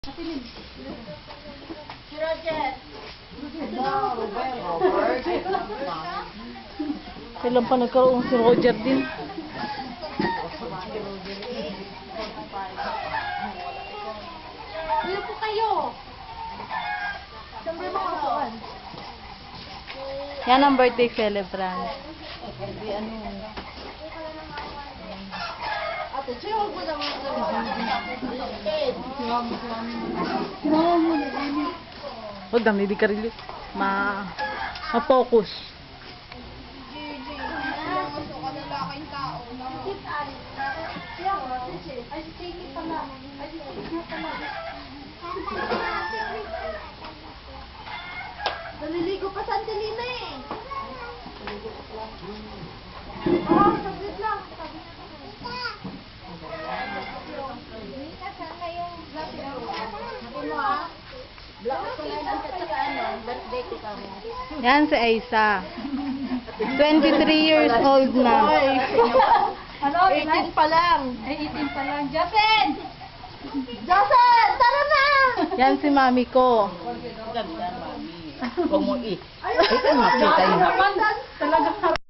Si Roger. Kailan pa nagkaroon si Roger din? Tuyo po kayo. Siyempre makasuan. Yan ang birthday celebrant. Ate, siya huwag mo naman Huwag dami, di ka rin ma-focus. Naliligo pa sa Angelina eh. Oo, saglit lang. Yan si Aisa. 23 years old na. Ano? 18 pa lang. Ay, 18 pa lang. Jocelyn! Jocelyn! Tara na! Yan si mami ko. Huwag mo i. Ay, makita yun. Talaga